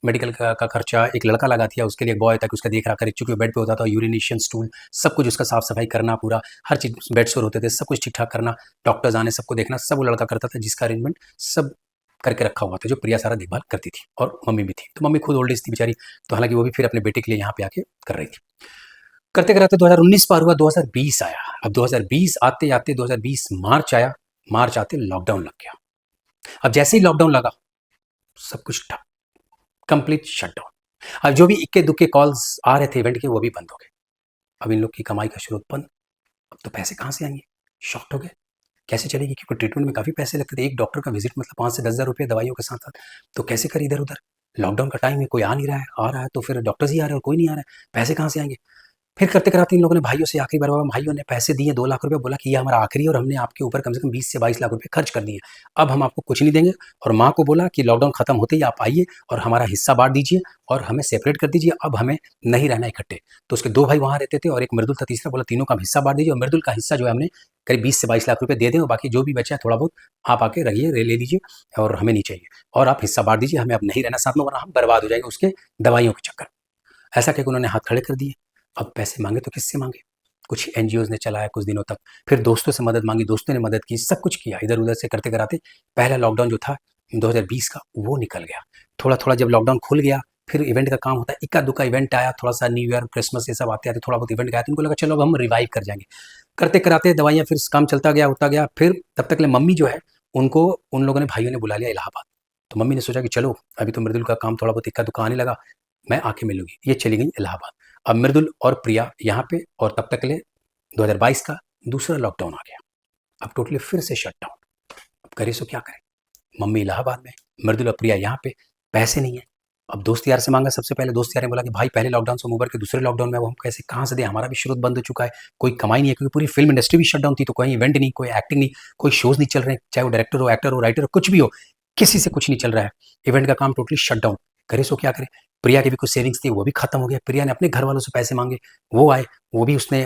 मेडिकल का खर्चा एक लड़का लगा दिया, उसके लिए एक बॉय ताकि उसका देख-रेख करे, चूँकि वो बेड पे होता था, यूरिनेशन, स्टूल सब कुछ उसका साफ-सफाई करना पूरा, हर चीज़ बेड सोर होते थे, सब कुछ ठीक-ठाक करना, डॉक्टर्स आने, सबको देखना, सब वो लड़का करता था, जिसका अरेंजमेंट सब करके रखा हुआ था, जो प्रिया सारा देखभाल करती थी और मम्मी भी थी। तो मम्मी खुद ओल्ड एज थी बेचारी, तो हालाँकि वो भी फिर अपने बेटे के लिए यहाँ पे आके कर रही थी। करते-कराते 2019 पार हुआ, 2020 आया। अब 2020 आते-आते 2020 मार्च आया, मार्च आते लॉकडाउन लग गया। अब जैसे ही लॉकडाउन लगा, सब कुछ ठप, कंप्लीट शटडाउन। अब जो भी इक्के-दुक्के कॉल्स आ रहे थे इवेंट के, वो भी बंद हो गए। अब इन लोग की कमाई का स्रोत बंद, अब तो पैसे कहाँ से आएँगे? शॉक्ड हो गए, कैसे चलेगी? क्योंकि ट्रीटमेंट में काफ़ी पैसे लगते थे, एक डॉक्टर का विज़िट मतलब 5 से 10 हज़ार रुपए दवाइयों के साथ-साथ, तो कैसे करें इधर-उधर? लॉकडाउन का टाइम है, कोई आ नहीं रहा है, आ रहा है तो फिर डॉक्टर्स ही आ रहे हैं और कोई नहीं आ रहा है, पैसे कहाँ से आएँगे? फिर करते-कराते इन लोगों ने भाइयों से आखिरी बार भाइयों ने पैसे दिए 2 लाख रुपए, बोला कि ये हमारा आखिरी है और हमने आपके ऊपर कम से कम 20 से 22 लाख रुपए खर्च कर दिए। अब हम आपको कुछ नहीं देंगे और माँ को बोला कि लॉकडाउन खत्म होते ही आप आइए और हमारा हिस्सा बाँट दीजिए और हमें सेपरेट कर दीजिए, अब हमें नहीं रहना इकट्ठे। तो उसके 2 भाई वहाँ रहते थे और एक मृदुल था तीसरा, बोला तीनों का हम हिस्सा बाँट दीजिए और मृदुल का हिस्सा जो है हमने करीब 20 से 22 लाख रुपए दे दें और बाकी जो भी बचा है थोड़ा बहुत आप आके रहिए, ले लीजिए और हमें नहीं चाहिए और आप हिस्सा बाँट दीजिए, हमें अब नहीं रहना साथ में वरना हम बर्बाद हो जाएँगे उसके दवाइयों के चक्कर में। ऐसा कह के उन्होंने हाथ खड़े कर दिए। अब पैसे माँगे तो किससे माँगे? कुछ एनजीओज़ ने चलाया कुछ दिनों तक, फिर दोस्तों से मदद माँगी, दोस्तों ने मदद की, सब कुछ किया, इधर-उधर से करते-कराते पहला लॉकडाउन जो था 2020 का, वो निकल गया। थोड़ा-थोड़ा जब लॉकडाउन खुल गया, फिर इवेंट का काम होता है, इक्का-दुक्का इवेंट आया, थोड़ा-सा न्यू ईयर, क्रिसमस ये सब आते-आते थोड़ा बहुत इवेंट गया, तो उनको लगा चलो अब हम रिवाइव कर जाएँगे। करते-कराते दवाइयाँ फिर काम चलता गया, होता गया, फिर तब तक ले मम्मी जो है, उनको उन लोगों ने भाइयों ने बुला लिया इलाहाबाद। तो मम्मी ने सोचा कि चलो, अभी तो मृदुल का काम थोड़ा बहुत इक्का-दुक्का आने लगा, मैं आके मिलूँगी। ये चली गई इलाहाबाद। अब मृदुल और प्रिया यहाँ पे और तब तक के लिए 2022 का दूसरा लॉकडाउन आ गया। अब टोटली फिर से शटडाउन। अब करे सो क्या करें? मम्मी इलाहाबाद में, मृदुल और प्रिया यहाँ पे, पैसे नहीं है। अब दोस्त यार से माँगा, सबसे पहले दोस्त यार ने बोला कि भाई पहले लॉकडाउन से हम उबर के दूसरे लॉकडाउन में अब हम कैसे कहाँ से दें? हमारा भी स्रोत बंद हो चुका है, कोई कमाई नहीं है क्योंकि पूरी फ़िल्म इंडस्ट्री भी शटडाउन थी, तो कोई इवेंट नहीं, कोई एक्टिंग नहीं, कोई शोज़ नहीं चल रहे हैं, चाहे वो डायरेक्टर हो, एक्टर हो, राइटर हो, कुछ भी हो, किसी से कुछ नहीं चल रहा है। इवेंट का काम टोटली शटडाउन। करे सो क्या करें? प्रिया की भी कुछ सेविंग्स थी, वो भी खत्म हो गया। प्रिया ने अपने घर वालों से पैसे माँगे, वो आए, वो भी उसने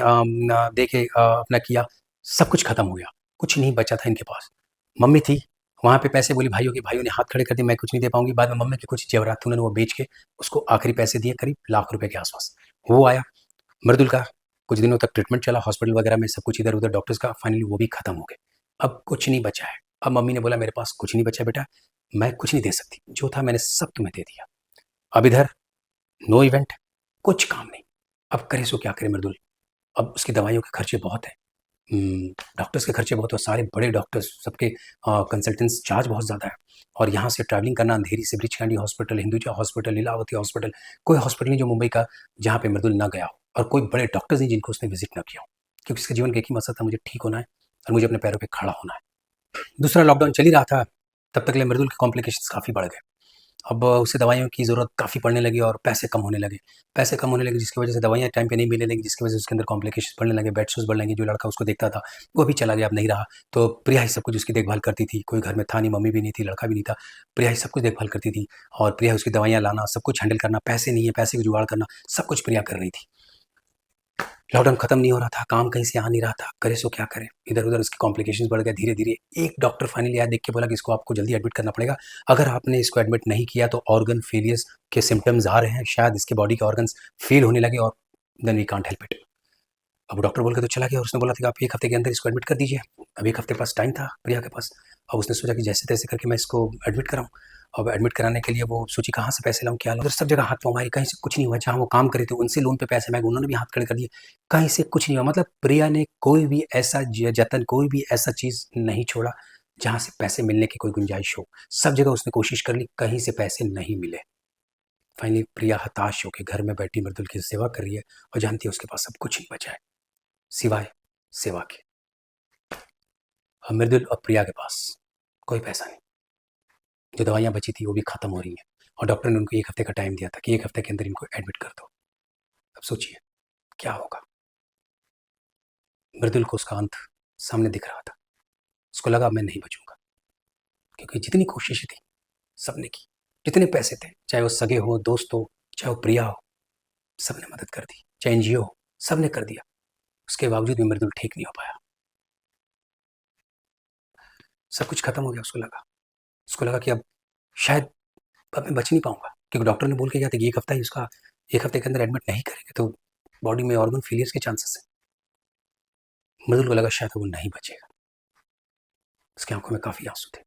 दे के अपना किया, सब कुछ खत्म हो गया, कुछ नहीं बचा था इनके पास। मम्मी थी, वहाँ पे पैसे बोली भाइयों के, भाइयों ने हाथ खड़े कर दिए, मैं कुछ नहीं दे पाऊँगी। बाद में मम्मी के कुछ जेवरात थे, उन्होंने वो बेच के उसको आखिरी पैसे दिए, करीब लाख रुपए के आस-पास। वो आया, मृदुल का कुछ दिनों तक ट्रीटमेंट चला हॉस्पिटल वगैरह में, सब कुछ इधर-उधर डॉक्टर्स का, फाइनली वो भी खत्म हो गए। अब कुछ नहीं बचा है। अब मम्मी ने बोला मेरे पास कुछ नहीं बचा बेटा, मैं कुछ नहीं दे सकती, जो था मैंने सब तुम्हें दे दिया। अब इधर नो इवेंट, कुछ काम नहीं। अब करे सो क्या करे मृदुल? अब उसकी दवाइयों के खर्चे बहुत हैं, डॉक्टर्स के खर्चे बहुत हैं, सारे बड़े डॉक्टर्स सबके कंसल्टेंट्स चार्ज बहुत ज़्यादा है और यहाँ से ट्रैवलिंग करना, अंधेरी से Breach Candy hospital, Hinduja hospital, Lilavati hospital, कोई हॉस्पिटल नहीं जो मुंबई का जहाँ पे मृदुल ना गया हो और कोई बड़े डॉक्टर्स नहीं जिनको उसने विजिट ना किया हो, क्योंकि उसके जीवन का एक ही मकसद था, मुझे ठीक होना है और मुझे अपने पैरों पे खड़ा होना है। दूसरा लॉकडाउन चल ही रहा था, तब तक के लिए मृदुल के कॉम्प्लिकेशंस काफ़ी बढ़ गए। अब उसे दवाइयों की ज़रूरत काफ़ी पड़ने लगी और पैसे कम होने लगे। पैसे कम होने लगे जिसकी वजह से दवाइयाँ टाइम पे नहीं मिलने लगी, जिसकी वजह से उसके अंदर कॉम्प्लिकेशंस बढ़ने लगे, बेड सोर्स बढ़ने लगे। जो लड़का उसको देखता था, वो भी चला गया, अब नहीं रहा। तो प्रिया ही सब कुछ उसकी देखभाल करती थी, कोई घर में था नहीं, मम्मी भी नहीं थी, लड़का भी नहीं था। प्रिया ही सब कुछ देखभाल करती थी और प्रिया उसकी दवाइयाँ लाना, सब कुछ हैंडल करना, पैसे नहीं है, पैसे का जुगाड़ करना, सब कुछ प्रिया कर रही थी। लॉकडाउन खत्म नहीं हो रहा था, काम कहीं से आ नहीं रहा था, करे सो क्या करें? इधर-उधर उसके कॉम्प्लिकेशंस बढ़ गए धीरे-धीरे। एक डॉक्टर फाइनली आया, देख के बोला कि इसको आपको जल्दी एडमिट करना पड़ेगा। अगर आपने इसको एडमिट नहीं किया तो ऑर्गन फेलियर्स के सिम्पटम्स आ रहे हैं, शायद इसके बॉडी के ऑर्गन्स फेल होने लगे और then we can't help it. अब डॉक्टर बोल के तो चला गया और उसने बोला था कि आप 1 हफ्ते के अंदर इसको एडमिट कर दीजिए। अब 1 हफ्ते पास टाइम था प्रिया के पास। अब उसने सोचा कि जैसे-तैसे करके मैं इसको एडमिट कराऊँ। अब एडमिट कराने के लिए वो सोची कहाँ से पैसे लाऊँ, क्या लाऊँ? उधर सब जगह हाथ पाँव मारी, कहीं से कुछ नहीं हुआ। जहाँ वो काम कर रहे थे उनसे लोन पे पैसे माँगे, उन्होंने भी हाथ खड़े कर दिए, कहीं से कुछ नहीं हुआ। मतलब प्रिया ने कोई भी ऐसा जतन, कोई भी ऐसा चीज़ नहीं छोड़ा जहाँ से पैसे मिलने की कोई गुंजाइश हो। सब जगह उसने कोशिश कर ली, कहीं से पैसे नहीं मिले। फाइनली प्रिया हताश होकर घर में बैठी मृदुल की सेवा कर रही है और जानती है उसके पास सब कुछ नहीं बचा है सिवाय सेवा के। और मृदुल और प्रिया के पास कोई पैसा नहीं। जो दवाइयाँ बची थी वो भी खत्म हो रही हैं और डॉक्टर ने उनको 1 हफ्ते का टाइम दिया था कि 1 हफ्ते के अंदर इनको एडमिट कर दो। अब सोचिए क्या होगा। मृदुल को उसका अंत सामने दिख रहा था। उसको लगा मैं नहीं बचूंगा, क्योंकि जितनी कोशिशें थी सबने की, जितने पैसे थे, चाहे वो सगे हो, दोस्त हो, चाहे वो प्रिया हो, सबने मदद कर दी, चाहे एनजीओ हो, सबने कर दिया। उसके बावजूद भी मृदुल ठीक नहीं हो पाया। सब कुछ खत्म हो गया। उसको लगा कि अब शायद अब मैं बच नहीं पाऊंगा, क्योंकि डॉक्टर ने बोल के गया था कि 1 हफ्ता ही उसका, 1 हफ्ते के अंदर एडमिट नहीं करेंगे तो बॉडी में ऑर्गन फेलियर्स के चांसेस है। मृदुल को लगा शायद वो नहीं बचेगा। उसकी आंखों में काफी आंसू थे।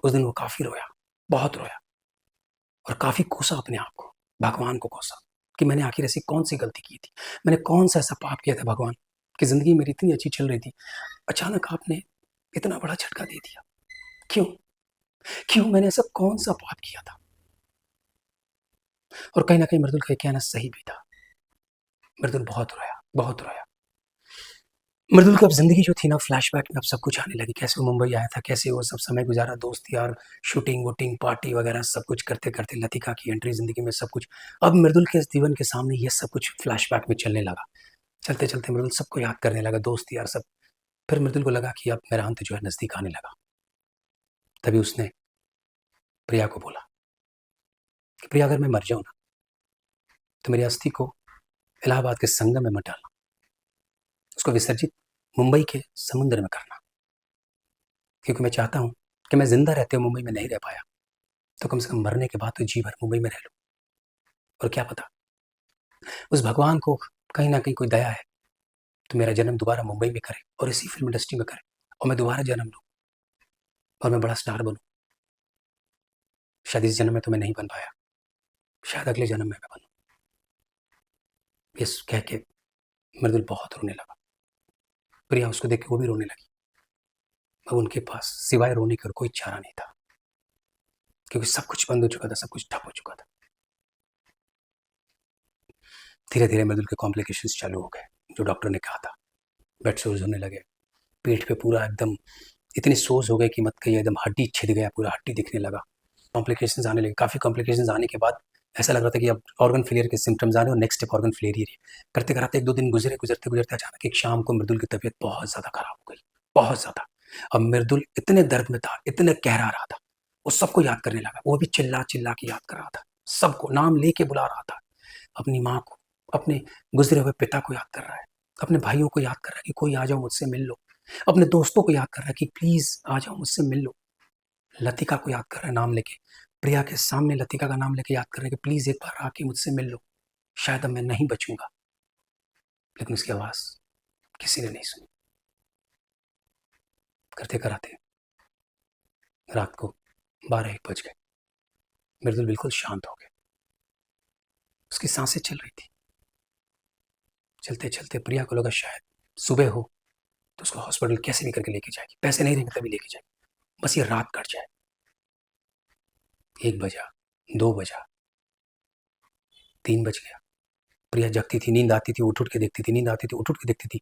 उस दिन वो काफी रोया, बहुत रोया, और काफी कोसा अपने आप को, भगवान को कोसा कि मैंने आखिर ऐसी कौन सी गलती की थी, मैंने कौन सा ऐसा पाप किया था भगवान कि जिंदगी मेरी इतनी अच्छी चल रही थी, अचानक आपने इतना बड़ा झटका दे दिया। क्यों क्यों मैंने ऐसा कौन सा पाप किया था। और कहीं ना कहीं मृदुल का कहना सही भी था। मृदुल बहुत रोया, बहुत रोया। मृदुल की अब जिंदगी जो थी ना, फ्लैशबैक में अब सब कुछ आने लगी। कैसे वो मुंबई आया था, कैसे वो सब समय गुजारा, दोस्त यार, शूटिंग वूटिंग, पार्टी वगैरह सब कुछ करते करते लतिका की एंट्री जिंदगी में, सब कुछ अब मृदुल के जीवन के सामने ये सब कुछ फ्लैशबैक में चलने लगा। चलते चलते मृदुल सबको याद करने लगा, दोस्त यार सब। फिर मृदुल को लगा कि अब मेरा अंत जो है नजदीक आने लगा। तभी उसने प्रिया को बोला कि प्रिया, अगर मैं मर जाऊं ना तो मेरी अस्थि को इलाहाबाद के संगम में मत डालना, उसको विसर्जित मुंबई के समुद्र में करना, क्योंकि मैं चाहता हूं कि मैं जिंदा रहते हुए मुंबई में नहीं रह पाया तो कम से कम मरने के बाद तो जी भर मुंबई में रह लूं। और क्या पता उस भगवान को कहीं ना कहीं कोई दया है तो मेरा जन्म दोबारा मुंबई में करे और इसी फिल्म इंडस्ट्री में करे और मैं दोबारा जन्म लूं और मैं बड़ा स्टार बनूं। शायद इस जन्म में तो मैं नहीं बन पाया, शायद अगले जन्म में मैं बनूं। ये कह के मृदुल बहुत रोने लगा। प्रिया उसको देख के वो भी रोने लगी। अब उनके पास सिवाय रोने का कोई चारा नहीं था, क्योंकि सब कुछ बंद हो चुका था, सब कुछ ठप हो चुका था। धीरे धीरे मृदुल के कॉम्प्लिकेशंस चालू हो गए, जो डॉक्टर ने कहा था। ब्लड सोर्स होने लगे, पेट पे पूरा एकदम इतने सोर्स हो गए कि मत कहिए, एकदम हड्डी छिद गया, पूरा हड्डी दिखने लगा। कॉम्प्लिकेशंस आने लगे। काफ़ी कॉम्प्लिकेशंस आने के बाद ऐसा लग रहा था कि अब ऑर्गन फेलियर के सिम्टम्स आ रहे हैं और नेक्स्ट स्टेप ऑर्गन फेलियर ही है। करते कराते 1-2 दिन गुजरे, गुजरते गुजरते अचानक एक शाम को मृदुल की तबीयत बहुत ज़्यादा खराब हो गई, बहुत ज़्यादा। अब मृदुल इतने दर्द में था, इतने कहरा रहा था, वो सबको याद करने लगा। वो भी चिल्ला चिल्ला के याद कर रहा था, सबको नाम लेके बुला रहा था। अपनी माँ को, अपने गुजरे हुए पिता को याद कर रहा है, अपने भाइयों को याद कर रहा है कि कोई आ जाओ मुझसे मिल लो, अपने दोस्तों को याद कर रहा है कि प्लीज आ जाओ मुझसे मिल लो। लतिका को याद कर रहा है नाम लेके, प्रिया के सामने लतिका का नाम लेके याद कर रहा है कि प्लीज एक बार आके मुझसे मिल लो, शायद अब मैं नहीं बचूंगा। लेकिन उसकी आवाज किसी ने नहीं सुनी। करते कराते रात को 12-1 बज गए। मृदुल बिल्कुल शांत हो गए। उसकी सांसें चल रही थी। चलते चलते प्रिया को लगा शायद सुबह हो तो उसको हॉस्पिटल कैसे भी करके लेके जाएगी, पैसे नहीं रहेंगे तभी लेके जाएगी, बस ये रात कट जाए। 1 बजा, 2 बजा, 3 बज गया। प्रिया जगती थी, नींद आती थी, उठ उठ के देखती थी, नींद आती थी, उठ उठ के देखती थी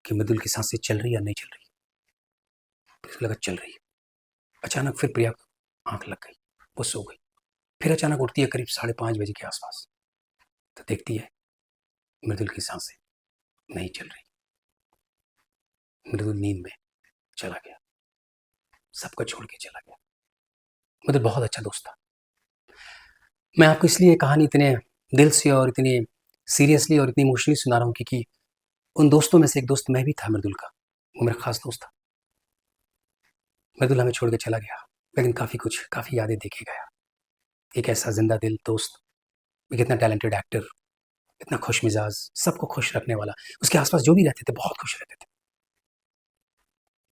कि मृदुल की सांसें चल रही या नहीं चल रही। उसको लगा चल रही है। अचानक फिर प्रिया को आंख लग गई, वो सो गई। फिर अचानक उठती है करीब 5:30 बजे के आसपास, तो देखती है मृदुल की सांसें नहीं चल रही। मृदुल नींद में चला गया, सबको छोड़ के चला गया। मृदुल बहुत अच्छा दोस्त था। मैं आपको इसलिए कहानी इतने दिल से और इतनी सीरियसली और इतनी इमोशनली सुना रहा हूँ क्योंकि उन दोस्तों में से एक दोस्त मैं भी था मृदुल का। वो मेरा खास दोस्त था। मृदुल हमें छोड़ के चला गया, लेकिन काफ़ी यादें देके गया। एक ऐसा जिंदा दिल दोस्त, एक इतना टैलेंटेड एक्टर, इतना खुश मिजाज, सबको खुश रखने वाला, उसके आसपास जो भी रहते थे बहुत खुश रहते थे।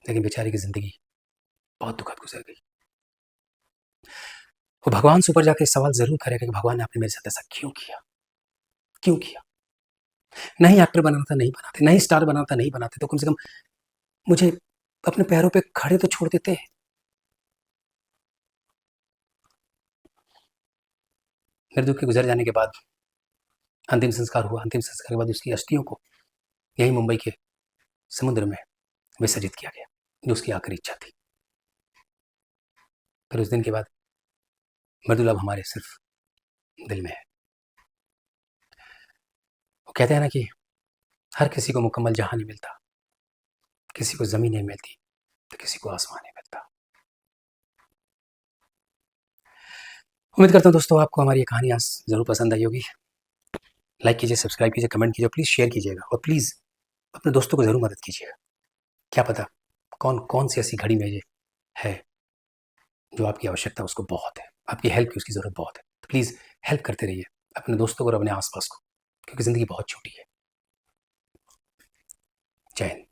लेकिन बेचारी की जिंदगी बहुत दुखद गुजर गई। वो भगवान से ऊपर जाकर सवाल जरूर करेगा कि भगवान ने आपने मेरे साथ ऐसा क्यों किया, क्यों किया। नहीं एक्टर बनाना था नहीं बनाते, नहीं स्टार बनाना था नहीं बनाते, तो कम से कम मुझे अपने पैरों पे खड़े तो छोड़ देते। मृत्यु के गुजर जाने के बाद अंतिम संस्कार हुआ। अंतिम संस्कार के बाद उसकी अस्थियों को यही मुंबई के समुद्र में विसर्जित किया गया, जो उसकी आखिरी इच्छा थी। फिर उस दिन के बाद मृदुला अब हमारे सिर्फ दिल में है। वो कहते हैं ना कि हर किसी को मुकम्मल जहां नहीं मिलता, किसी को जमीन नहीं मिलती तो किसी को आसमान नहीं मिलता। उम्मीद करता हूँ दोस्तों आपको हमारी ये कहानी आज जरूर पसंद आई होगी। लाइक कीजिए, सब्सक्राइब कीजिए, कमेंट कीजिए, प्लीज़ शेयर कीजिएगा और प्लीज़ अपने दोस्तों को ज़रूर मदद कीजिएगा। क्या पता कौन कौन सी ऐसी घड़ी में ये है जो आपकी आवश्यकता उसको बहुत है, आपकी हेल्प की उसकी ज़रूरत बहुत है। तो प्लीज़ हेल्प करते रहिए अपने दोस्तों को और अपने आसपास को, क्योंकि ज़िंदगी बहुत छोटी है। जय हिंद।